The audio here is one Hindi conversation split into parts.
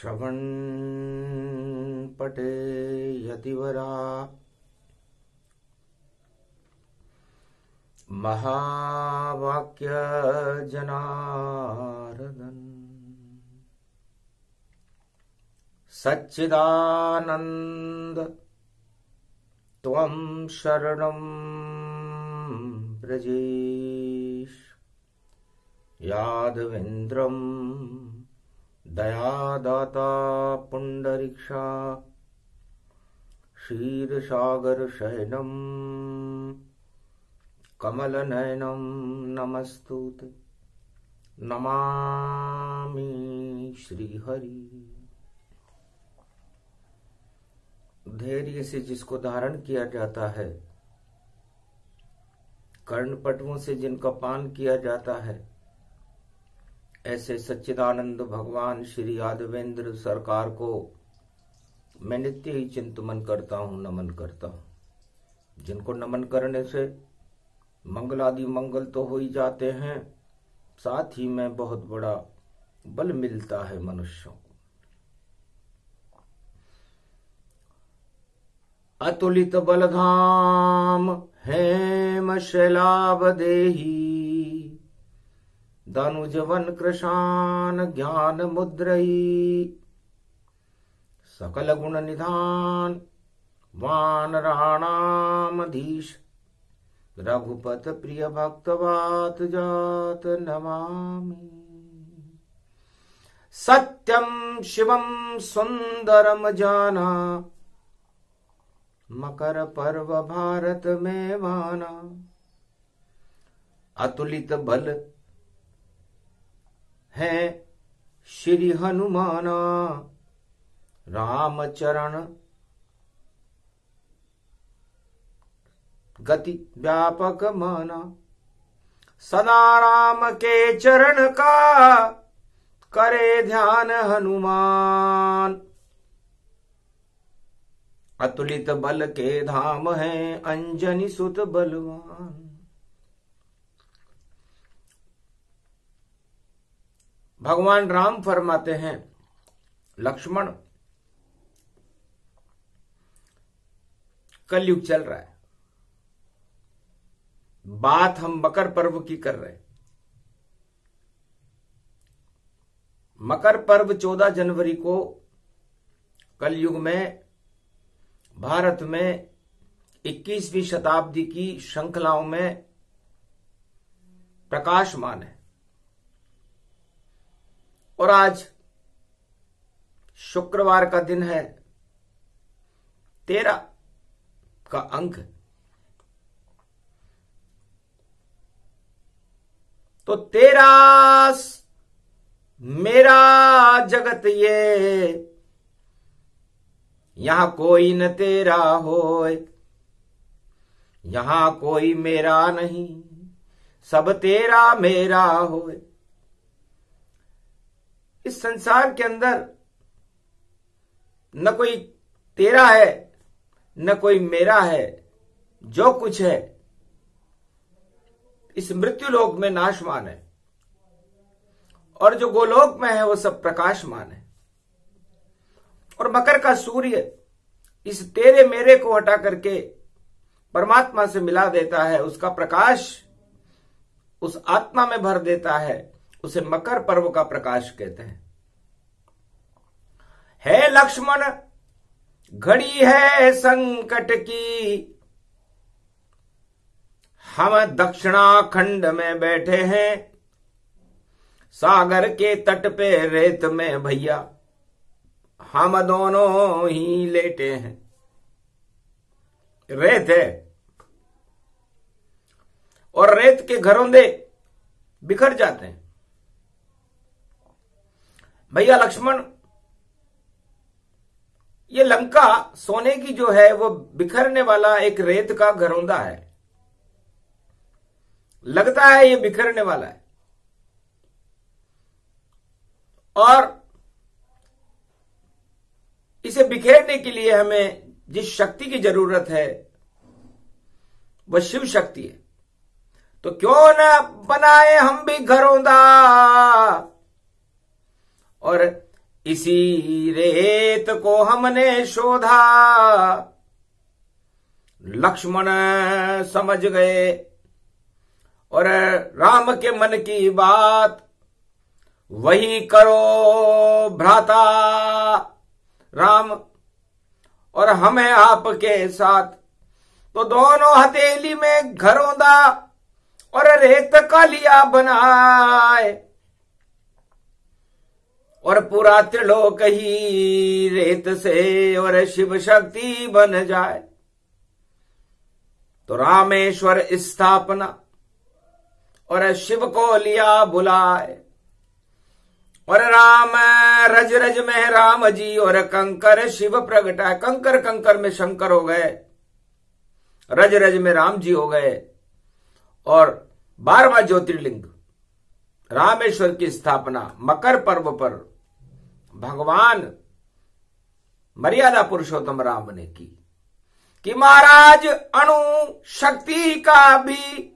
श्रवण पटे यतिवरा महावाक्य जनार्दन सच्चिदानंद त्वं शरणं ब्रजेश यादवेन्द्रं दयादाता पुंडरीक्षा क्षीरसागर शयनं कमलनयनं नमस्तुते नमामि श्रीहरि। धैर्य से जिसको धारण किया जाता है, कर्णपटुओं से जिनका पान किया जाता है, ऐसे सच्चिदानंद भगवान श्री यादवेंद्र सरकार को मैं नित्य ही चिंतन करता हूँ, नमन करता हूँ। जिनको नमन करने से मंगल आदि मंगल तो हो ही जाते हैं, साथ ही में बहुत बड़ा बल मिलता है मनुष्यों को। अतुलित बलधाम हेम शैलावदेही दनुजवन कृशान ज्ञान मुद्रई सकल गुण निधान वानराणामधीश रघुपत प्रिय भक्तवात जात नमामि। सत्यम शिवम सुंदरम जाना मकर पर्व भारत में माना। अतुलित बल है श्री हनुमाना राम चरण गति व्यापक माना। सदा राम के चरण का करे ध्यान हनुमान। अतुलित बल के धाम है अंजनी सुत बलवान। भगवान राम फरमाते हैं, लक्ष्मण कलयुग चल रहा है, बात हम मकर पर्व की कर रहे हैं। मकर पर्व 14 जनवरी को कलयुग में भारत में 21वीं शताब्दी की श्रृंखलाओं में प्रकाशमान है। और आज शुक्रवार का दिन है, 13 का अंक है। तो 13 मेरा जगत ये, यहां कोई न तेरा होए, यहां कोई मेरा नहीं, सब तेरा मेरा होए। इस संसार के अंदर न कोई तेरा है न कोई मेरा है। जो कुछ है इस मृत्युलोक में नाशमान है, और जो गोलोक में है वो सब प्रकाशमान है। और मकर का सूर्य इस तेरे मेरे को हटा करके परमात्मा से मिला देता है, उसका प्रकाश उस आत्मा में भर देता है। उसे मकर पर्व का प्रकाश कहते हैं। है लक्ष्मण घड़ी है संकट की, हम दक्षिणाखंड में बैठे हैं, सागर के तट पे रेत में भैया हम दोनों ही लेटे हैं। रेत है और रेत के घरौंदे बिखर जाते हैं। भैया लक्ष्मण, ये लंका सोने की जो है वो बिखरने वाला एक रेत का घरौंदा है। लगता है ये बिखरने वाला है, और इसे बिखेरने के लिए हमें जिस शक्ति की जरूरत है वह शिव शक्ति है। तो क्यों न बनाए हम भी घरौंदा, और इसी रेत को हमने शोधा, लक्ष्मण समझ गए और राम के मन की बात, वही करो भ्राता राम और हमें आपके साथ। तो दोनों हथेली में घरौंदा और रेत का लिया बनाए, और पूरा त्रिलोक ही रेत से और शिव शक्ति बन जाए। तो रामेश्वर स्थापना और शिव को लिया बुलाए, और राम रज रज में राम जी और कंकर शिव प्रगटाए। कंकर कंकर में शंकर हो गए, रज रज में राम जी हो गए, और 12वां ज्योतिर्लिंग रामेश्वर की स्थापना मकर पर्व पर भगवान मर्यादा पुरुषोत्तम राम ने की कि महाराज अणु शक्ति का भी,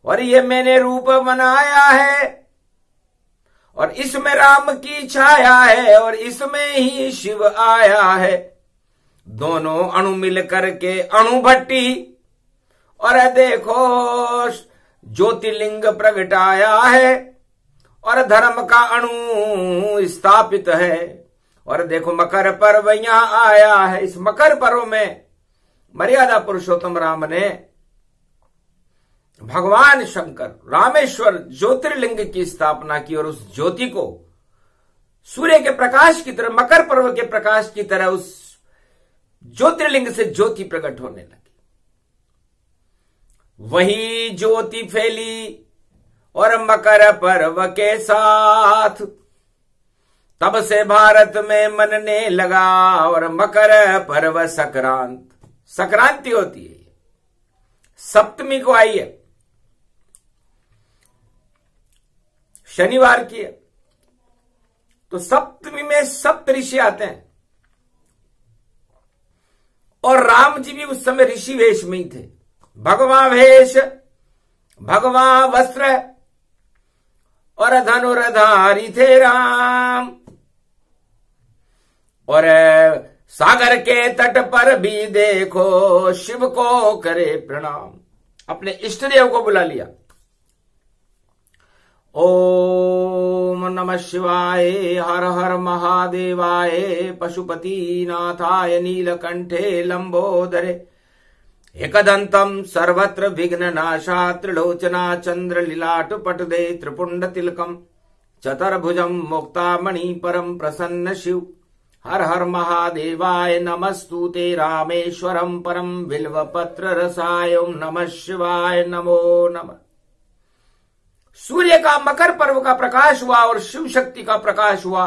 और ये मैंने रूप बनाया है, और इसमें राम की छाया है, और इसमें ही शिव आया है। दोनों अणु मिल करके अणु भट्टी, और देखो ज्योतिर्लिंग प्रगटाया है, और धर्म का अणु स्थापित है। और देखो मकर पर्व यहां आया है। इस मकर पर्व में मर्यादा पुरुषोत्तम राम ने भगवान शंकर रामेश्वर ज्योतिर्लिंग की स्थापना की, और उस ज्योति को सूर्य के प्रकाश की तरह, मकर पर्व के प्रकाश की तरह उस ज्योतिर्लिंग से ज्योति प्रकट होने लगी। वही ज्योति फैली और मकर पर्व के साथ, तब से भारत में मनने लगा। और मकर पर्व संक्रांति होती है, सप्तमी को आई है, शनिवार की है। तो सप्तमी में सप्त ऋषि आते हैं, और राम जी भी उस समय ऋषि वेश में ही थे। भगवा वेश, भगवा वस्त्र और धनुर्धारी थे राम। और सागर के तट पर भी देखो शिव को करे प्रणाम, अपने इष्ट देव को बुला लिया। ओम नमः शिवाय, हर हर महादेवाय, पशुपति नाथाय, नीलकंठे लंबोदरे, एकदंतम सर्वत्र विघ्न नाशा, त्रिलोचना चंद्र लीलाट पटदे, त्रिपुंड तिलकम चतुर्भुजम मुक्तामणि परम प्रसन्न शिव। हर हर महादेवाय, नमस्तुते रामेश्वरम परम बिल्वपत्र रसाय। ओम नमः शिवाय, नमो नमः। सूर्य का मकर पर्व का प्रकाश हुआ और शिव शक्ति का प्रकाश हुआ।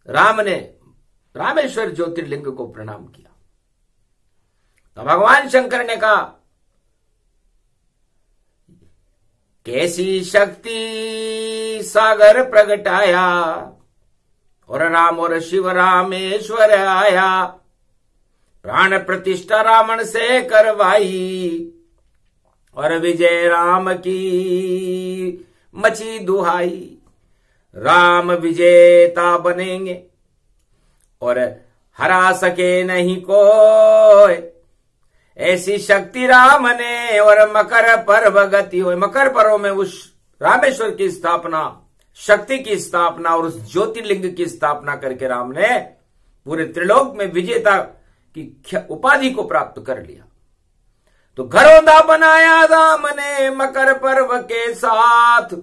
राम ने रामेश्वर ज्योतिर्लिंग को प्रणाम किया। तो भगवान शंकर ने कहा, कैसी शक्ति सागर प्रगटाया, और राम और शिव रामेश्वर आया। प्राण प्रतिष्ठा रावण से करवाई, और विजय राम की मची दुहाई। राम विजेता बनेंगे और हरा सके नहीं कोई, ऐसी शक्ति राम ने। और मकर पर्व गति हो, मकर पर्व में उस रामेश्वर की स्थापना, शक्ति की स्थापना और उस ज्योतिर्लिंग की स्थापना करके राम ने पूरे त्रिलोक में विजेता की उपाधि को प्राप्त कर लिया। तो घरौंदा बनाया राम ने मकर पर्व के साथ,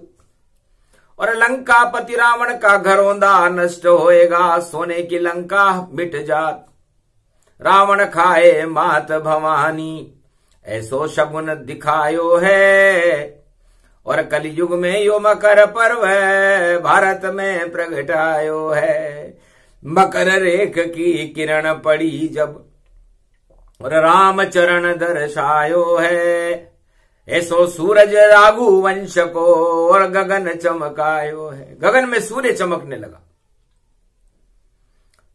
और लंकापति रावण का घरौंदा नष्ट होएगा, सोने की लंका मिट जात। रावण खाए मात भवानी, ऐसो शगुन दिखायो है। और कलयुग में यो मकर पर्व भारत में प्रगटायो है। मकर रेख की किरण पड़ी जब, और राम चरण दर्शायो है। ऐसो सूरज राघु वंश को, और गगन चमकायो है। गगन में सूर्य चमकने लगा।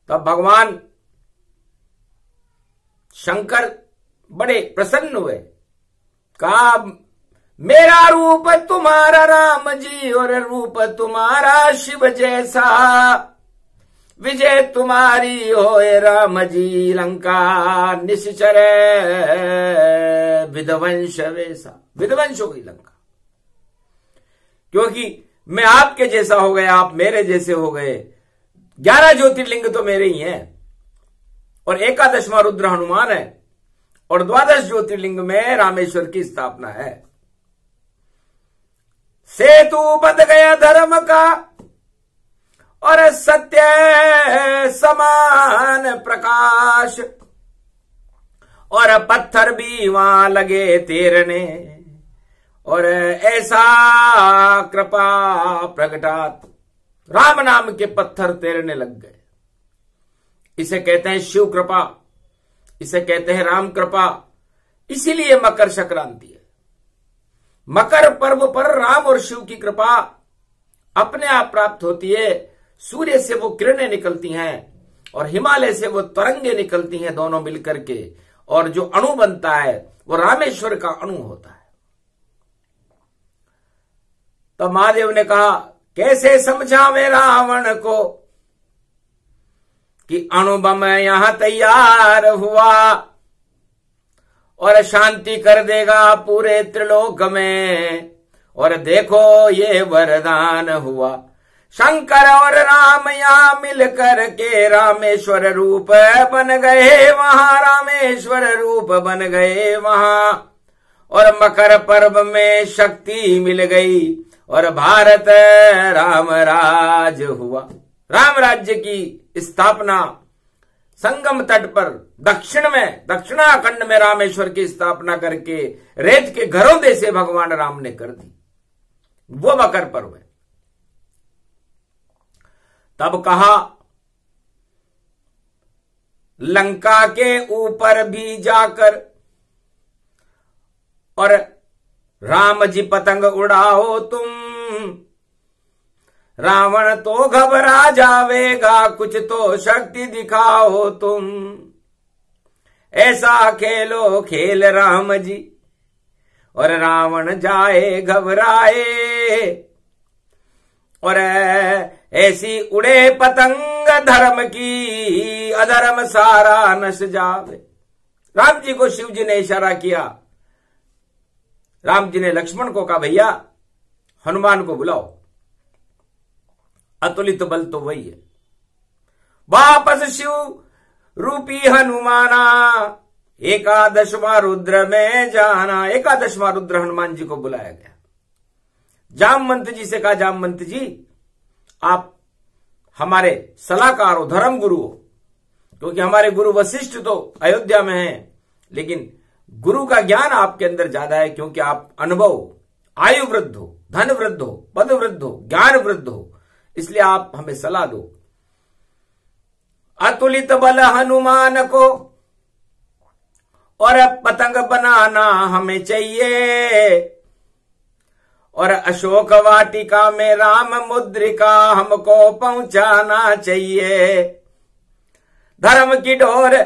तब भगवान शंकर बड़े प्रसन्न हुए, कहा मेरा रूप तुम्हारा राम जी और रूप तुम्हारा शिव जैसा, विजय तुम्हारी होए राम जी लंका निश्चर विध्वंस वैसा। विध्वंस हो गई लंका, क्योंकि मैं आपके जैसा हो गया, आप मेरे जैसे हो गए। 11 ज्योतिर्लिंग तो मेरे ही हैं और 11वां रुद्र हनुमान है और 12 ज्योतिर्लिंग में रामेश्वर की स्थापना है। सेतु बंध गया धर्म का और सत्य समान प्रकाश, और पत्थर भी वहां लगे तैरने, और ऐसा कृपा प्रगटात। राम नाम के पत्थर तैरने लग गए। इसे कहते हैं शिव कृपा, इसे कहते हैं राम कृपा। इसीलिए मकर संक्रांति है। मकर पर्व पर राम और शिव की कृपा अपने आप प्राप्त होती है। सूर्य से वो किरणें निकलती हैं और हिमालय से वो तरंगे निकलती हैं, दोनों मिलकर के, और जो अणु बनता है वो रामेश्वर का अणु होता है। तो महादेव ने कहा, कैसे समझावे रावण को कि अणुबम यहां तैयार हुआ और शांति कर देगा पूरे त्रिलोक में, और देखो ये वरदान हुआ। शंकर और राम यहां मिलकर के रामेश्वर रूप बन गए वहां, रामेश्वर रूप बन गए वहां, और मकर पर्व में शक्ति मिल गई और भारत राम राज हुआ। राम राज्य की स्थापना संगम तट पर दक्षिण में, दक्षिणाखंड में रामेश्वर की स्थापना करके रेत के घरों से भगवान राम ने कर दी। वो मकर पर्व है। तब कहा, लंका के ऊपर भी जाकर और राम जी पतंग उड़ाओ तुम, रावण तो घबरा जावेगा, कुछ तो शक्ति दिखाओ तुम। ऐसा खेलो खेल राम जी और रावण जाए घबराए, और ऐसी उड़े पतंग धर्म की अधर्म सारा नश जावे। राम जी को शिव जी ने इशारा किया। राम जी ने लक्ष्मण को कहा, भैया हनुमान को बुलाओ। अतुलित बल तो वही है। वापस शिव रूपी हनुमाना 11वां रुद्र में जाना। 11वां रुद्र हनुमान जी को बुलाया गया। जामवंत जी से कहा, जामवंत जी आप हमारे सलाहकार हो, धर्म गुरु हो, क्योंकि हमारे गुरु वशिष्ठ तो अयोध्या में हैं, लेकिन गुरु का ज्ञान आपके अंदर ज्यादा है, क्योंकि आप अनुभव, आयु वृद्ध हो, धन वृद्ध हो, पद वृद्ध हो, ज्ञान वृद्ध हो, इसलिए आप हमें सलाह दो। अतुलित बल हनुमान को और पतंग बनाना हमें चाहिए, और अशोक वाटिका में राम मुद्रिका हमको पहुंचाना चाहिए। धर्म की डोर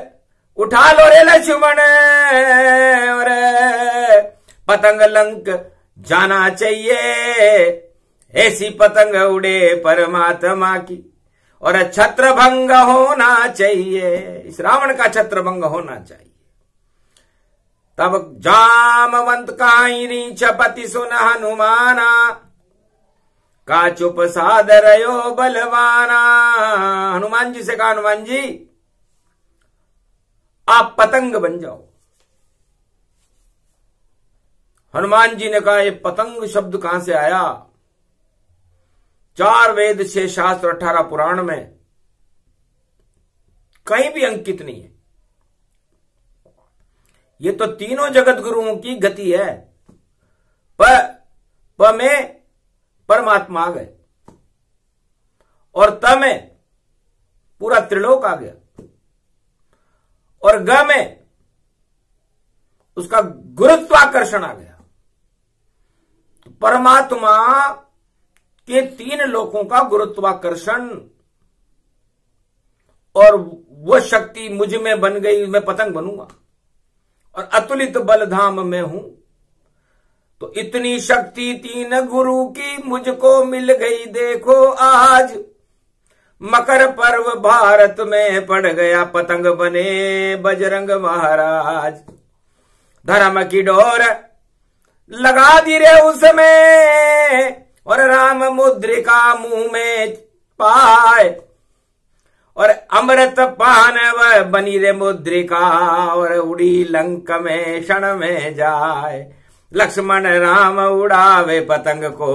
उठा लो रे लक्ष्मण, और पतंग लंक जाना चाहिए। ऐसी पतंग उड़े परमात्मा की, और छत्रभंग होना चाहिए। इस रावण का छत्रभंग होना चाहिए। तब जामवंत काई रीछ पति सुन हनुमाना, का चुप सादरयो बलवाना। हनुमान जी से कहा, हनुमान जी आप पतंग बन जाओ। हनुमान जी ने कहा, ये पतंग शब्द कहां से आया? 4 वेद 6 शास्त्र 18 पुराण में कहीं भी अंकित नहीं है। ये तो तीनों जगत गुरुओं की गति है। प में परमात्मा आ गए, और त में पूरा त्रिलोक आ गया, और ग में उसका गुरुत्वाकर्षण आ गया। तो परमात्मा के 3 लोकों का गुरुत्वाकर्षण, और वो शक्ति मुझ में बन गई, मैं पतंग बनूंगा, और अतुलित बल धाम में हूं। तो इतनी शक्ति तीन गुरु की मुझको मिल गई देखो आज। मकर पर्व भारत में पड़ गया पतंग बने बजरंग महाराज। धर्म की डोर लगा दी रे उसमें और राम मुद्रिका मुंह में पाए और अमृत पान व बनी रे मुद्रिका और उड़ी लंक में क्षण में जाए। लक्ष्मण राम उड़ावे पतंग को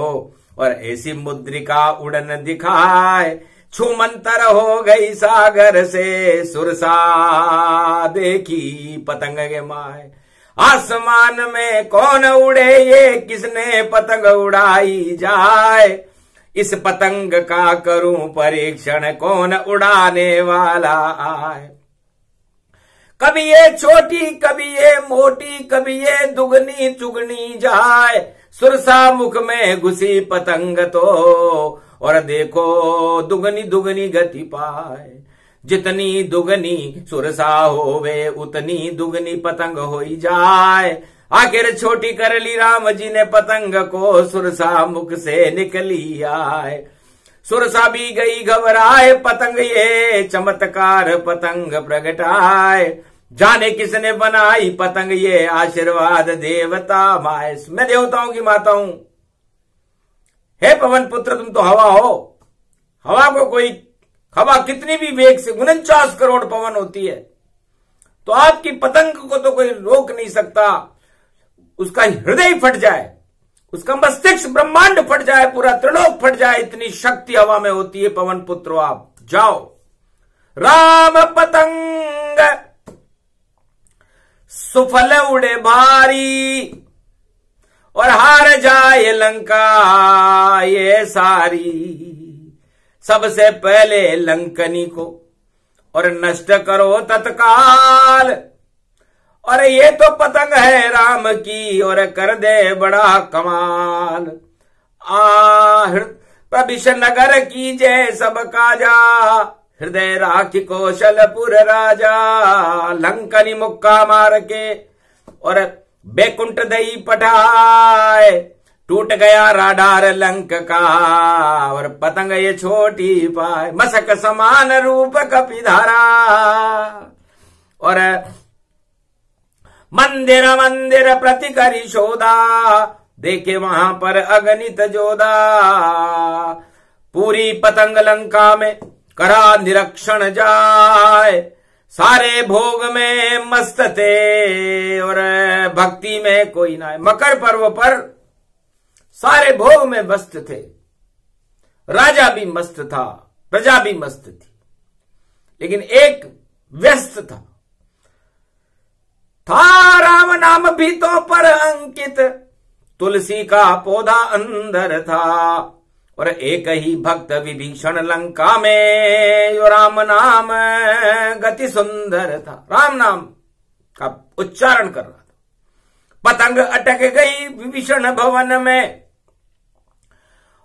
और ऐसी मुद्रिका उड़न दिखाए। छूमंतर हो गई सागर से सुरसा देखी पतंग के माए। आसमान में कौन उड़े ये किसने पतंग उड़ाई जाए। इस पतंग का करूं परीक्षण कौन उड़ाने वाला आए। कभी ये छोटी कभी ये मोटी कभी ये दुगनी चुगनी जाए। सुरसा मुख में घुसी पतंग तो और देखो दुगनी दुगनी गति पाए। जितनी दुगनी सुरसा होवे उतनी दुगनी पतंग होई जाए। आखिर छोटी कर ली राम जी ने पतंग को सुरसा मुख से निकली आए। सुरसा भी गई घबराए पतंग ये चमत्कार पतंग प्रगटाए। जाने किसने बनाई पतंग ये आशीर्वाद देवता माए। मैं देवताओं की माता हूं। हे पवन पुत्र तुम तो हवा हो। हवा कितनी भी वेग से 49 करोड़ पवन होती है तो आपकी पतंग को तो कोई रोक नहीं सकता। उसका हृदय फट जाए, उसका मस्तिष्क ब्रह्मांड फट जाए, पूरा त्रिलोक फट जाए, इतनी शक्ति हवा में होती है। पवन पुत्र आप जाओ। राम पतंग सुफल उड़े भारी और हार जाए लंका ये सारी। सबसे पहले लंकनी को और नष्ट करो तत्काल। और ये तो पतंग है राम की और कर दे बड़ा कमाल। प्रविश नगर की जय सब काजा हृदय राखी कौशलपुर राजा। लंकनी मुक्का मार के और बैकुंठ दई पठाए। टूट गया राडार लंक का और पतंग ये छोटी पाए। मसक समान रूप कपिधारा और मंदिर मंदिर प्रति करी शोधा। देखे वहां पर अगणित जोधा। पूरी पतंग लंका में करा निरीक्षण जाए। सारे भोग में मस्त थे और भक्ति में कोई ना। मकर पर्व पर सारे भोग में मस्त थे। राजा भी मस्त था, प्रजा भी मस्त थी, लेकिन एक व्यस्त था। राम नाम भीतों पर अंकित तुलसी का पौधा अंदर था। और एक ही भक्त विभीषण लंका में यो राम नाम गति सुंदर था। राम नाम का उच्चारण कर रहा था। पतंग अटक गई विभीषण भवन में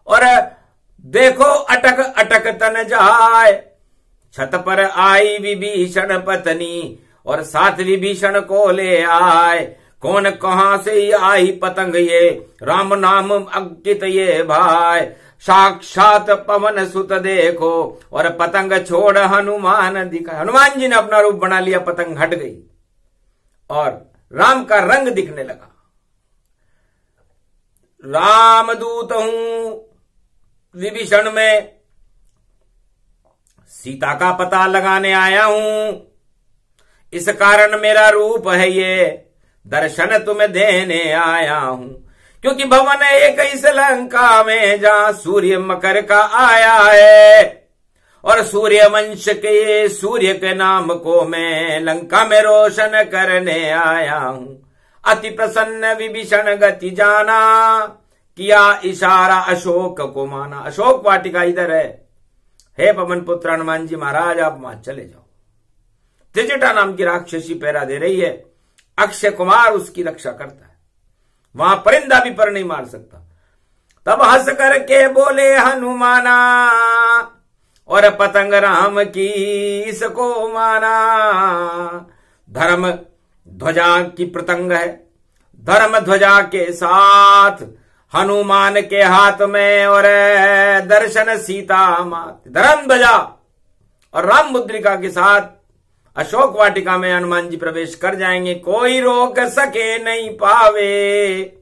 और देखो अटक अटक तन जाए। छत पर आई विभीषण पत्नी और साथ विभीषण को ले आए। कौन कहां से आई पतंग ये राम नाम अंकित ये भाई। साक्षात पवन सुत देखो और पतंग छोड़ हनुमान दिखा। हनुमान जी ने अपना रूप बना लिया, पतंग हट गई और राम का रंग दिखने लगा। रामदूत हूं विभीषण में, सीता का पता लगाने आया हूं। इस कारण मेरा रूप है ये, दर्शन तुम्हें देने आया हूं। क्योंकि भवन एक इस लंका में जहां सूर्य मकर का आया है और सूर्य वंश के सूर्य के नाम को मैं लंका में रोशन करने आया हूं। अति प्रसन्न विभीषण गति जाना, किया इशारा अशोक को माना। अशोक वाटिका इधर है। हे पवन पुत्र हनुमान जी महाराज आप वहां चले जाओ। त्रिजटा नाम की राक्षसी पहरा दे रही है, अक्षय कुमार उसकी रक्षा करता है। वहां परिंदा भी पर नहीं मार सकता। तब हंस करके बोले हनुमाना और पतंग राम की इसको माना। धर्म ध्वजा की पतंग है, धर्म ध्वजा के साथ, हनुमान के हाथ में और दर्शन सीता मात। धर्म ध्वजा और राम मुद्रिका के साथ अशोक वाटिका में हनुमान जी प्रवेश कर जाएंगे, कोई रोक सके नहीं पावे।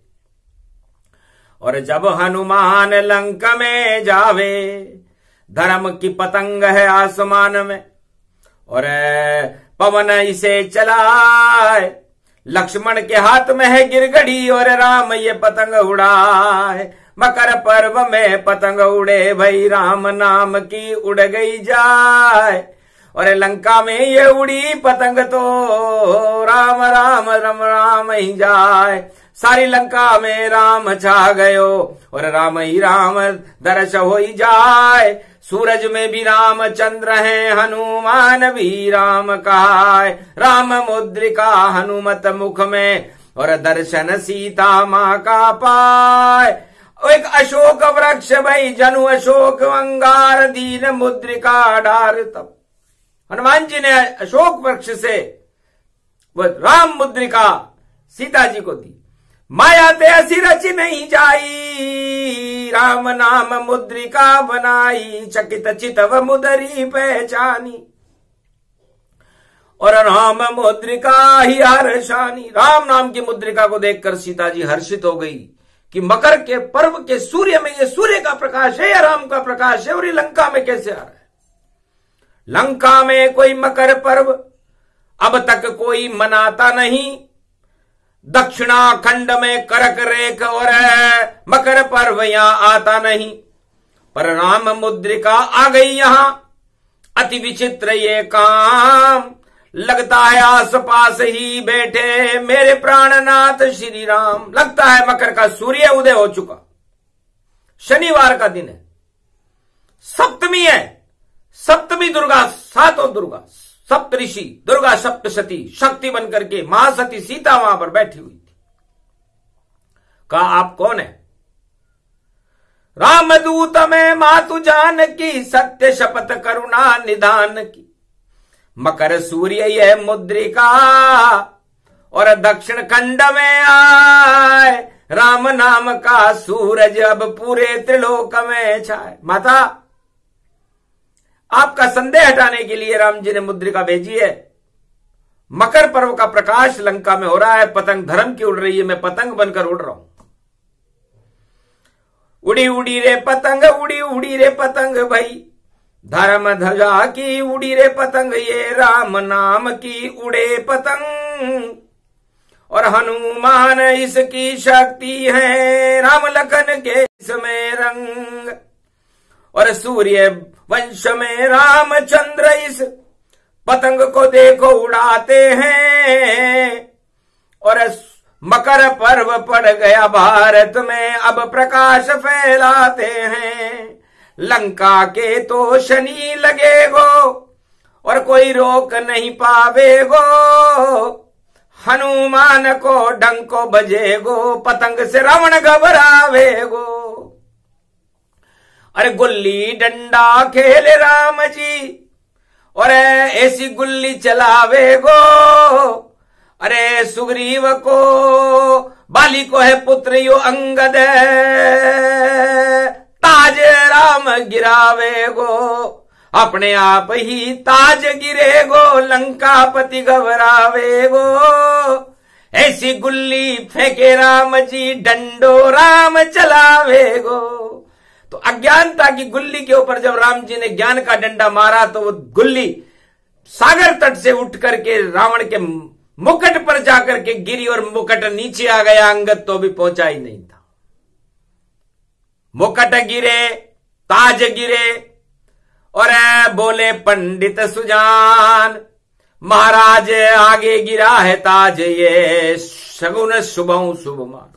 और जब हनुमान लंका में जावे, धर्म की पतंग है आसमान में और पवन इसे चलाए, लक्ष्मण के हाथ में है गिरगड़ी और राम ये पतंग उड़ाए। मकर पर्व में पतंग उड़े भाई, राम नाम की उड़ गई जाए। और लंका में ये उड़ी पतंग तो राम राम राम राम ही जाए। सारी लंका में राम छा गयो और राम ही राम दर्श हो ही जाए। सूरज में भी राम चंद्र है, हनुमान भी राम कहाय। राम मुद्रिका हनुमत मुख में और दर्शन सीता माँ का पाए। एक अशोक वृक्ष भाई, जनु अशोक अंगार, दीन मुद्रिका डार। तब हनुमान जी ने अशोक वृक्ष से वो राम मुद्रिका सीता जी को दी। माया ते असी रच नहीं जाई, राम नाम मुद्रिका बनाई। चकित चितव मुदरी पहचानी और राम मुद्रिका ही हर्षानी। राम नाम की मुद्रिका को देखकर सीता जी हर्षित हो गई कि मकर के पर्व के सूर्य में ये सूर्य का प्रकाश है या राम का प्रकाश है, और ये लंका में कैसे आ रहा है। लंका में कोई मकर पर्व अब तक कोई मनाता नहीं। दक्षिणाखंड में करक रेख और मकर पर्व यहां आता नहीं, पर राम मुद्रिका आ गई यहां। अति विचित्र ये काम, लगता है आसपास ही बैठे मेरे प्राणनाथ श्री राम। लगता है मकर का सूर्य उदय हो चुका, शनिवार का दिन है, सप्तमी है। सप्तमी दुर्गा, सातों दुर्गा, सप्तऋषि दुर्गा सप्तशती शक्ति बनकर के महासती सीता वहां पर बैठी हुई थी। कहा आप कौन है? रामदूत में मातु जान की, सत्य शपथ करुणा निधान की। मकर सूर्य यह मुद्रिका और दक्षिण खंड में आए। राम नाम का सूरज अब पूरे त्रिलोक में छाए। माता, आपका संदेह हटाने के लिए राम जी ने मुद्रिका भेजी है। मकर पर्व का प्रकाश लंका में हो रहा है, पतंग धर्म की उड़ रही है, मैं पतंग बनकर उड़ रहा हूं। उड़ी उड़ी रे पतंग, उड़ी उड़ी रे पतंग भाई, धर्म ध्वजा की उड़ी रे पतंग, ये राम नाम की उड़े पतंग। और हनुमान इसकी शक्ति है, राम लखन के इसमें रंग। और सूर्य वंश में रामचंद्र इस पतंग को देखो उड़ाते हैं। और मकर पर्व पड़ गया भारत में, अब प्रकाश फैलाते हैं। लंका के तो शनि लगेगो और कोई रोक नहीं पावेगो। हनुमान को डंको बजेगो, पतंग से रावण घबरावेगो। अरे गुल्ली डंडा खेले राम जी और ऐसी गुल्ली चलावेगो। अरे सुग्रीव को, बाली को है पुत्र यो अंगद, ताज राम गिरावेगो। अपने आप ही ताज गिरेगो, लंकापति घबरावेगो। ऐसी गुल्ली फेंके राम जी, डंडो राम चलावेगो। तो अज्ञानता की गुल्ली के ऊपर जब राम जी ने ज्ञान का डंडा मारा तो वो गुल्ली सागर तट से उठ करके रावण के मुकुट पर जाकर के गिरी और मुकुट नीचे आ गया, अंगद तो भी पहुंचा ही नहीं था। मुकुट गिरे, ताज गिरे और बोले पंडित सुजान, महाराज आगे गिरा है ताज, ये शगुन शुभं शुभमान।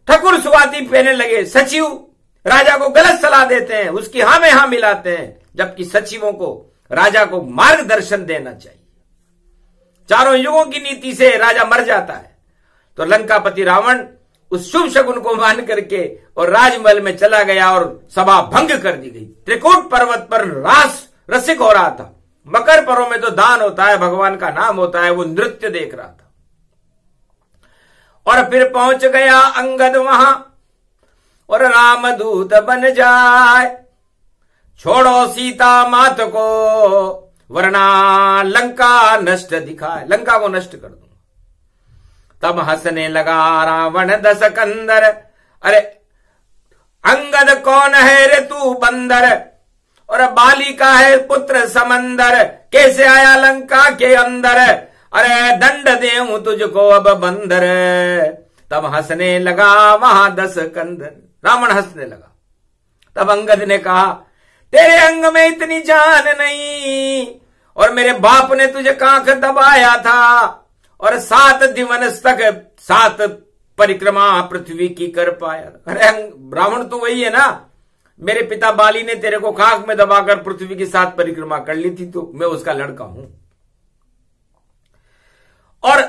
ठकुर सुवाती पहने लगे। सचिव राजा को गलत सलाह देते हैं, उसकी हां में हां मिलाते हैं, जबकि सचिवों को राजा को मार्गदर्शन देना चाहिए। चारों युगों की नीति से राजा मर जाता है। तो लंकापति रावण उस शुभ शगुन को मान करके और राजमहल में चला गया और सभा भंग कर दी गई। त्रिकूट पर्वत पर रास रसिक हो रहा था। मकर पर्व में तो दान होता है, भगवान का नाम होता है, वो नृत्य देख रहा था। और फिर पहुंच गया अंगद वहां, और रामदूत बन जाए, छोड़ो सीता मात को, वरना लंका नष्ट दिखाए, लंका को नष्ट कर दूंगा। तब हंसने लगा रावण दस कंदर, अरे अंगद कौन है रे तू बंदर, और बाली का है पुत्र समंदर, कैसे आया लंका के अंदर, अरे दंड देऊं तुझको अब बंदर। तब हंसने लगा वहां दस कंदर, रावण हंसने लगा। तब अंगद ने कहा, तेरे अंग में इतनी जान नहीं, और मेरे बाप ने तुझे कांख दबाया था, और 7 दिवस तक 7 परिक्रमा पृथ्वी की कर पाया। अरे रावण तो वही है ना, मेरे पिता बाली ने तेरे को कांख में दबाकर पृथ्वी की 7 परिक्रमा कर ली थी, तो मैं उसका लड़का हूं। और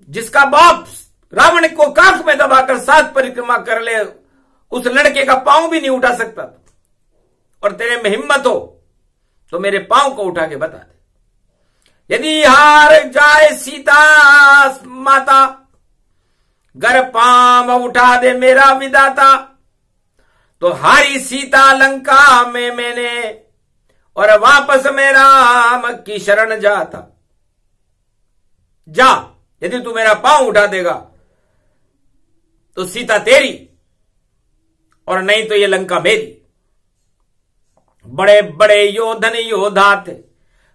जिसका बाप रावण को कांख में दबाकर 7 परिक्रमा कर ले, उस लड़के का पांव भी नहीं उठा सकता। और तेरे में हिम्मत हो तो मेरे पांव को उठा के बता दे, यदि हार जाए सीता माता, गर पांव उठा दे मेरा विदाता, तो हारी सीता लंका में मैंने, और वापस में राम की शरण जाता। जा, यदि तू मेरा पांव उठा देगा तो सीता तेरी, और नहीं तो ये लंका मेरी। बड़े बड़े योधन योद्धा थे,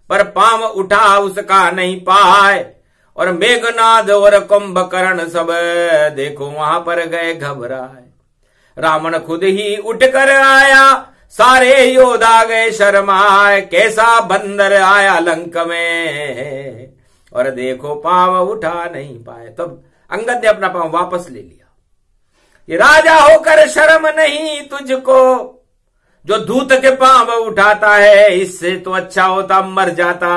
पर पांव उठा उसका नहीं पाए, और मेघनाद और कुंभकर्ण सब देखो वहां पर गए घबराए। रावण खुद ही उठकर आया, सारे योद्धा गए शर्माए, कैसा बंदर आया लंक में, और देखो पांव उठा नहीं पाए। तब अंगद ने अपना पांव वापस ले लिया। ये राजा होकर शर्म नहीं तुझको, जो दूत के पांव उठाता है, इससे तो अच्छा होता मर जाता।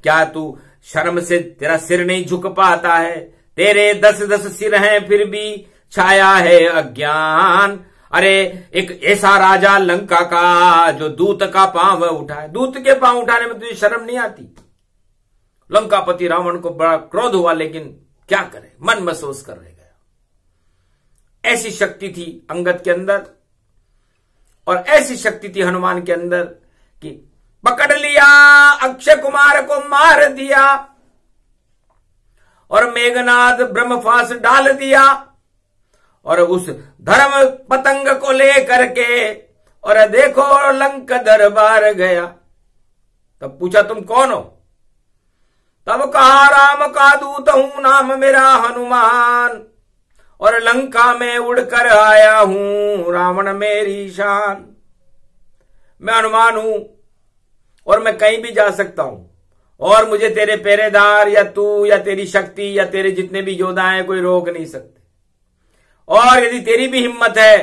क्या तू शर्म से तेरा सिर नहीं झुक पाता है, तेरे 10-10 सिर हैं फिर भी छाया है अज्ञान। अरे एक ऐसा राजा लंका का जो दूत का पांव उठाए, दूत के पांव उठाने में तुझे शर्म नहीं आती। लंकापति रावण को बड़ा क्रोध हुआ, लेकिन क्या करे, मन महसूस कर रह गया। ऐसी शक्ति थी अंगद के अंदर, और ऐसी शक्ति थी हनुमान के अंदर कि पकड़ लिया, अक्षय कुमार को मार दिया, और मेघनाद ब्रह्मफास डाल दिया, और उस धर्म पतंग को लेकर के, और देखो लंक दरबार गया। तब पूछा तुम कौन हो? तब कहा राम का दूत हूं, नाम मेरा हनुमान, और लंका में उड़कर आया हूं, रावण मेरी शान। मैं हनुमान हूं, और मैं कहीं भी जा सकता हूं, और मुझे तेरे पहरेदार या तू या तेरी शक्ति या तेरे जितने भी योद्धा हैं कोई रोक नहीं सकते। और यदि तेरी भी हिम्मत है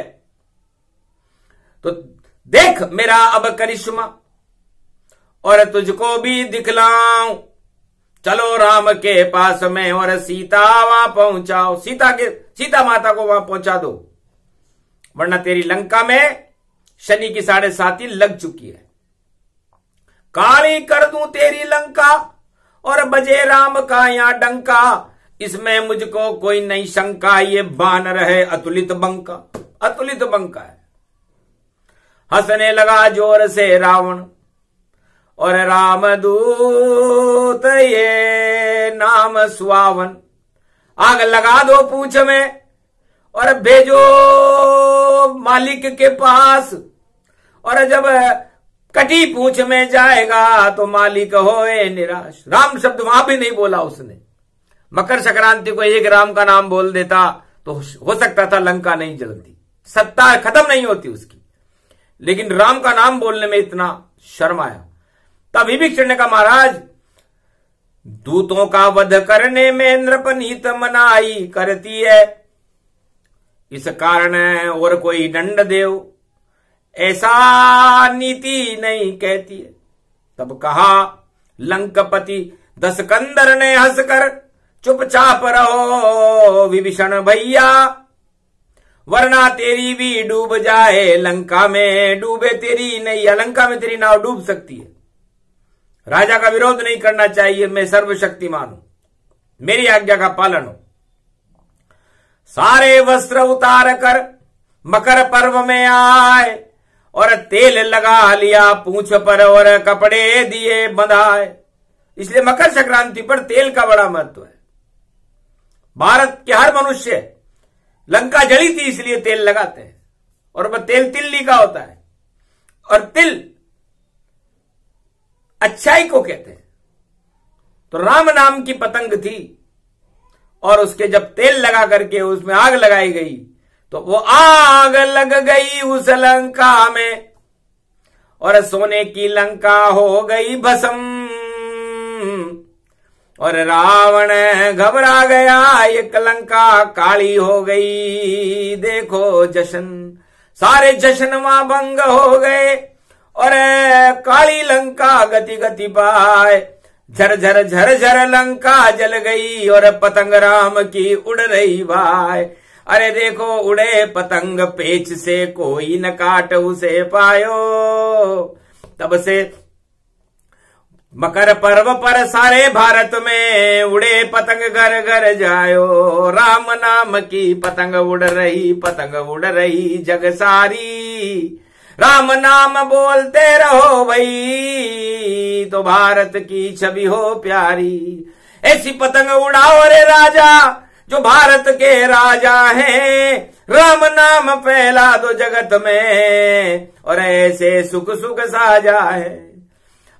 तो देख मेरा अब करिश्मा, और तुझको भी दिखलाऊं। चलो राम के पास में, और सीता वहां पहुंचाओ, सीता माता को वहां पहुंचा दो, वरना तेरी लंका में शनि की 7.5 लग चुकी है। काली कर दूं तेरी लंका, और बजे राम का यहां डंका, इसमें मुझको कोई नहीं शंका, ये बानर है अतुलित बंका, अतुलित बंका है। हंसने लगा जोर से रावण, और रामदूत ये नाम सुहावन, आग लगा दो पूंछ में, और भेजो मालिक के पास, और जब कटी पूंछ में जाएगा तो मालिक होए निराश। राम शब्द वहां भी नहीं बोला उसने। मकर संक्रांति को एक राम का नाम बोल देता तो हो सकता था लंका नहीं जलती, सत्ता खत्म नहीं होती उसकी, लेकिन राम का नाम बोलने में इतना शर्म आया। तब विभीषण ने कहा, महाराज दूतों का वध करने में इंद्रपनीत मनाई करती है, इस कारण और कोई दंड देव ऐसा नीति नहीं कहती है। तब कहा लंकापति दस कंदर ने हंसकर, चुपचाप रहो विभीषण भैया, वरना तेरी भी डूब जाए लंका में, डूबे तेरी नैया, लंका में तेरी नाव डूब सकती है। राजा का विरोध नहीं करना चाहिए, मैं सर्वशक्तिमान हूं, मेरी आज्ञा का पालन हो। सारे वस्त्र उतार कर मकर पर्व में आए और तेल लगा लिया पूंछ पर और कपड़े दिए बंधाए। इसलिए मकर संक्रांति पर तेल का बड़ा महत्व है। भारत के हर मनुष्य लंका जली थी इसलिए तेल लगाते हैं, और वह तेल तिल्ली का होता है, और तिल अच्छाई को कहते हैं। तो राम नाम की पतंग थी, और उसके जब तेल लगा करके उसमें आग लगाई गई तो वो आग लग गई उस लंका में, और सोने की लंका हो गई भस्म, और रावण घबरा गया, एक लंका काली हो गई। देखो जश्न, सारे जश्न वहां भंग हो गए, और काली लंका गति गति पाए। झर झर झर झर लंका जल गई, और पतंग राम की उड़ रही भाई। अरे देखो उड़े पतंग पेच से, कोई न काट उसे पायो। तब से मकर पर्व पर सारे भारत में उड़े पतंग घर घर जायो। राम नाम की पतंग उड़ रही, पतंग उड़ रही जग सारी। राम नाम बोलते रहो भाई, तो भारत की छवि हो प्यारी। ऐसी पतंग उड़ाओ रे राजा, जो भारत के राजा हैं। राम नाम फैला दो जगत में, और ऐसे सुख सुख साजा है।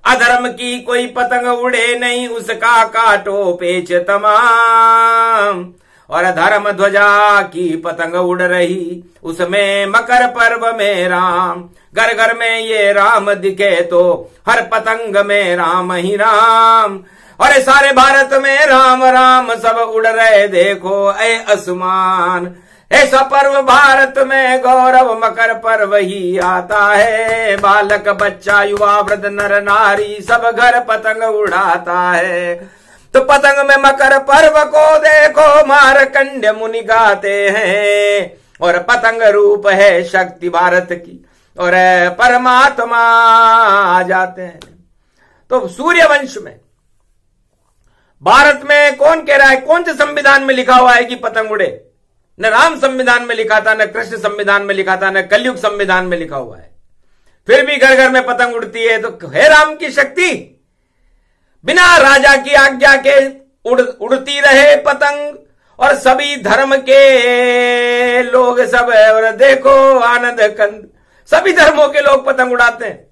अधर्म की कोई पतंग उड़े नहीं, उसका काटो पेच तमाम। और धर्म ध्वजा की पतंग उड़ रही, उसमें मकर पर्व में राम। घर घर में ये राम दिखे तो हर पतंग में राम ही राम। और सारे भारत में राम राम सब उड़ रहे, देखो ऐ आसमान। ऐसा पर्व भारत में गौरव मकर पर्व ही आता है। बालक बच्चा युवा वृद्ध नर नारी सब घर पतंग उड़ाता है। तो पतंग में मकर पर्व को देखो मार्कंड्य मुनि गाते हैं। और पतंग रूप है शक्ति भारत की, और परमात्मा आ जाते हैं। तो सूर्यवंश में भारत में कौन कह रहा है, कौन से संविधान में लिखा हुआ है कि पतंग उड़े? न राम संविधान में लिखा था, न कृष्ण संविधान में लिखा था, न कलयुग संविधान में लिखा हुआ है। फिर भी घर घर में पतंग उड़ती है। तो है राम की शक्ति। बिना राजा की आज्ञा के उड़ती रहे पतंग, और सभी धर्म के लोग सब, और देखो आनंद कंद, सभी धर्मों के लोग पतंग उड़ाते हैं।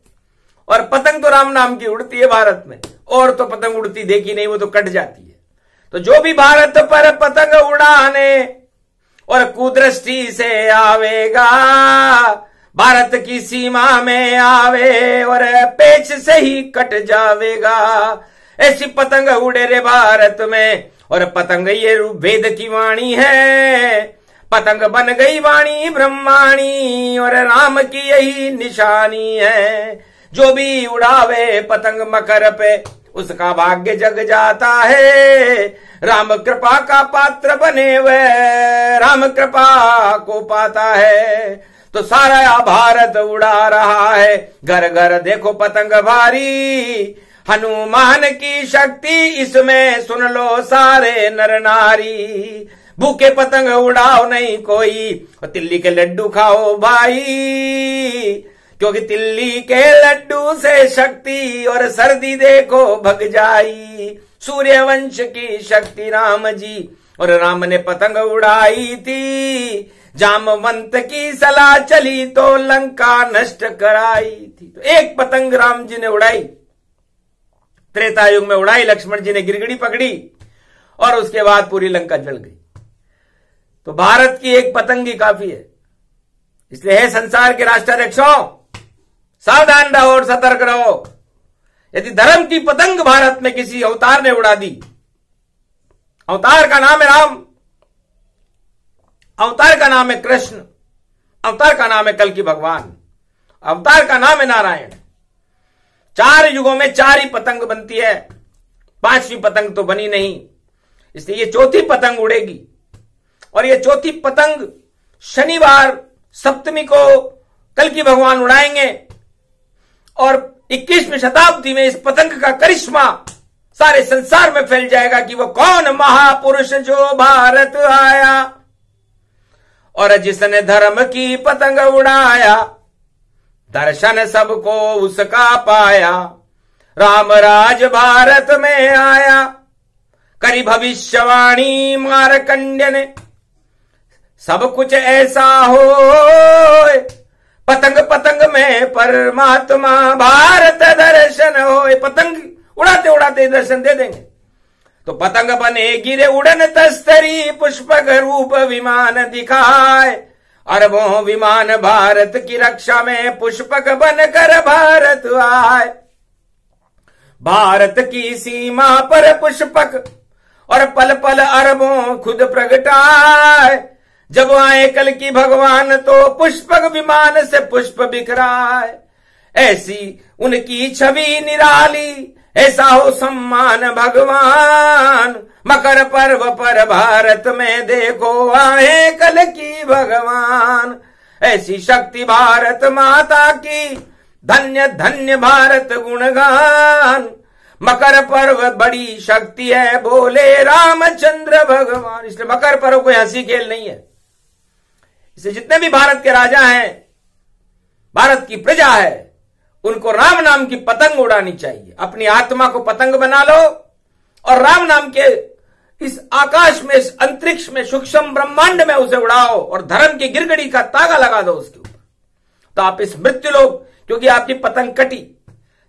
और पतंग तो राम नाम की उड़ती है भारत में, और तो पतंग उड़ती देखी नहीं, वो तो कट जाती है। तो जो भी भारत पर पतंग उड़ाने और कुदृष्टि से आवेगा, भारत की सीमा में आवे और पेच से ही कट जावेगा। ऐसी पतंग उड़े रे भारत में, और पतंग ये रूप वेद की वाणी है। पतंग बन गई वाणी ब्रह्माणी, और राम की यही निशानी है। जो भी उड़ावे पतंग मकर पे, उसका भाग्य जग जाता है। राम कृपा का पात्र बने हुए राम कृपा को पाता है। तो सारा भारत उड़ा रहा है, घर घर देखो पतंग भारी। हनुमान की शक्ति इसमें सुन लो सारे नर नारी। भूखे पतंग उड़ाओ नहीं कोई, तिल्ली के लड्डू खाओ भाई। क्योंकि तिल्ली के लड्डू से शक्ति और सर्दी देखो भग जाई। सूर्यवंश की शक्ति राम जी, और राम ने पतंग उड़ाई थी। जामवंत की सलाह चली तो लंका नष्ट कराई थी। तो एक पतंग राम जी ने उड़ाई, त्रेता युग में उड़ाई। लक्ष्मण जी ने गिरगिड़ी पकड़ी, और उसके बाद पूरी लंका जल गई। तो भारत की एक पतंग ही काफी है। इसलिए है संसार के राष्ट्राध्यक्षों, सावधान रहो और सतर्क रहो। यदि धर्म की पतंग भारत में किसी अवतार ने उड़ा दी, अवतार का नाम है राम, अवतार का नाम है कृष्ण, अवतार का नाम है कल की भगवान, अवतार का नाम है नारायण। 4 युगों में 4 ही पतंग बनती है, 5वीं पतंग तो बनी नहीं। इसलिए ये 4थी पतंग उड़ेगी, और ये 4थी पतंग शनिवार सप्तमी को कल की भगवान उड़ाएंगे। और 21वीं शताब्दी में इस पतंग का करिश्मा सारे संसार में फैल जाएगा कि वो कौन महापुरुष जो भारत आया। और जिसने धर्म की पतंग उड़ाया, दर्शन सबको उसका पाया। राम राज भारत में आया, करी भविष्यवाणी मार्कंड्य ने, सब कुछ ऐसा हो पतंग पतंग में परमात्मा भारत दर्शन हो। पतंग उड़ाते उड़ाते दर्शन दे देंगे। तो पतंग बने गिरे उड़न तस्तरी, पुष्पक रूप विमान दिखाए। अरबों विमान भारत की रक्षा में, पुष्पक बनकर भारत आए। भारत की सीमा पर पुष्पक और पल पल अरबों खुद प्रगटाए। जब आए कल की भगवान तो पुष्पक विमान से पुष्प बिखराए। ऐसी उनकी छवि निराली, ऐसा हो सम्मान भगवान। मकर पर्व पर भारत में देखो आए कल की भगवान। ऐसी शक्ति भारत माता की, धन्य धन्य भारत गुणगान। मकर पर्व बड़ी शक्ति है बोले रामचंद्र भगवान। इसलिए मकर पर्व कोई हंसी खेल नहीं है। इसलिए जितने भी भारत के राजा हैं, भारत की प्रजा है, उनको राम नाम की पतंग उड़ानी चाहिए। अपनी आत्मा को पतंग बना लो और राम नाम के इस आकाश में, इस अंतरिक्ष में, सूक्ष्म ब्रह्मांड में उसे उड़ाओ और धर्म की गिरगड़ी का तागा लगा दो उसके ऊपर। तो आप इस मृत्युलोक, क्योंकि आपकी पतंग कटी,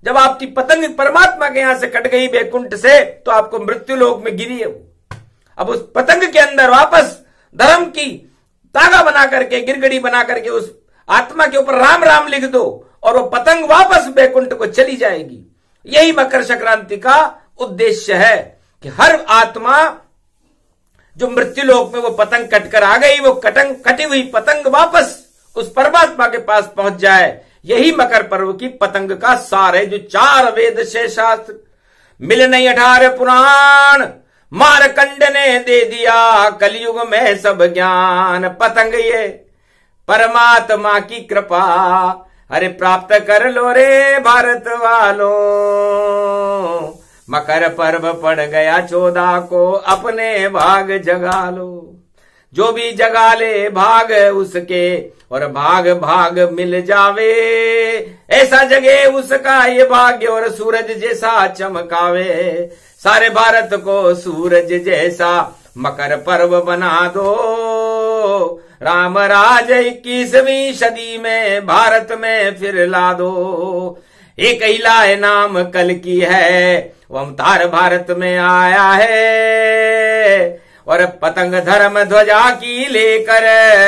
जब आपकी पतंग परमात्मा के यहां से कट गई बैकुंठ से, तो आपको मृत्युलोक में गिरी है वो। अब उस पतंग के अंदर वापस धर्म की तागा बना करके, गिरगड़ी बना करके उस आत्मा के ऊपर राम राम लिख दो और वो पतंग वापस बैकुंठ को चली जाएगी। यही मकर संक्रांति का उद्देश्य है कि हर आत्मा जो मृत्युलोक में वो पतंग कटकर आ गई, वो कटी हुई पतंग वापस उस परमात्मा के पास पहुंच जाए। यही मकर पर्व की पतंग का सार है। जो 4 वेद से शास्त्र मिल नहीं 18 पुराण, मारकंड ने दे दिया कलयुग में सब ज्ञान। पतंग ये परमात्मा की कृपा, अरे प्राप्त कर लो रे भारत वालों। मकर पर्व पड़ गया 14 को, अपने भाग जगा लो। जो भी जगा ले भाग उसके, और भाग भाग मिल जावे। ऐसा जगे उसका ये भाग्य, और सूरज जैसा चमकावे। सारे भारत को सूरज जैसा मकर पर्व बना दो। राम राज 21वीं सदी में भारत में फिर ला दो। एक ही लाए नाम कल की है, वो अवतार भारत में आया है। और पतंग धर्म ध्वजा की लेकर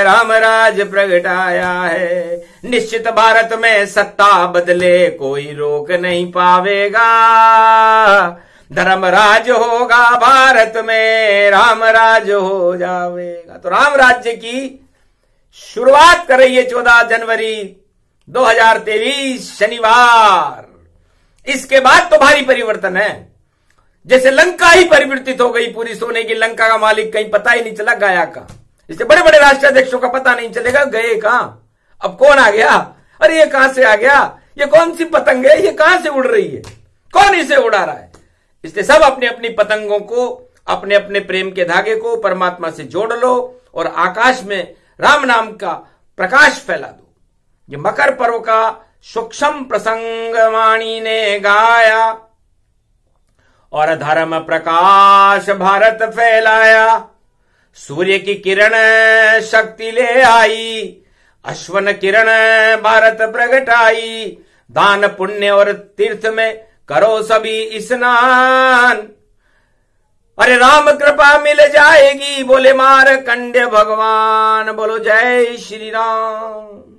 राम राज प्रगटाया है। निश्चित भारत में सत्ता बदले कोई रोक नहीं पावेगा। धर्म राज होगा भारत में, राम राज हो जावेगा। तो राम राज्य की शुरुआत कर रही है 14 जनवरी 2023 शनिवार। इसके बाद तो भारी परिवर्तन है। जैसे लंका ही परिवर्तित हो गई, पूरी सोने की लंका का मालिक कहीं पता ही नहीं चला गया का। इससे बड़े बड़े राष्ट्राध्यक्षों का पता नहीं चलेगा गए कहां, अब कौन आ गया, अरे ये कहां से आ गया, ये कौन सी पतंग है, ये कहां से उड़ रही है, कौन इसे उड़ा रहा है। इसलिए सब अपनी अपनी पतंगों को, अपने अपने प्रेम के धागे को परमात्मा से जोड़ लो और आकाश में राम नाम का प्रकाश फैला दो। ये मकर पर्व का सूक्ष्म प्रसंग वाणी ने गाया, और धर्म प्रकाश भारत फैलाया। सूर्य की किरण शक्ति ले आई, अश्वन किरण भारत प्रगटाई। दान पुण्य और तीर्थ में करो सभी स्नान, अरे राम कृपा मिल जाएगी, बोले मारकंड्य भगवान। बोलो जय श्री राम।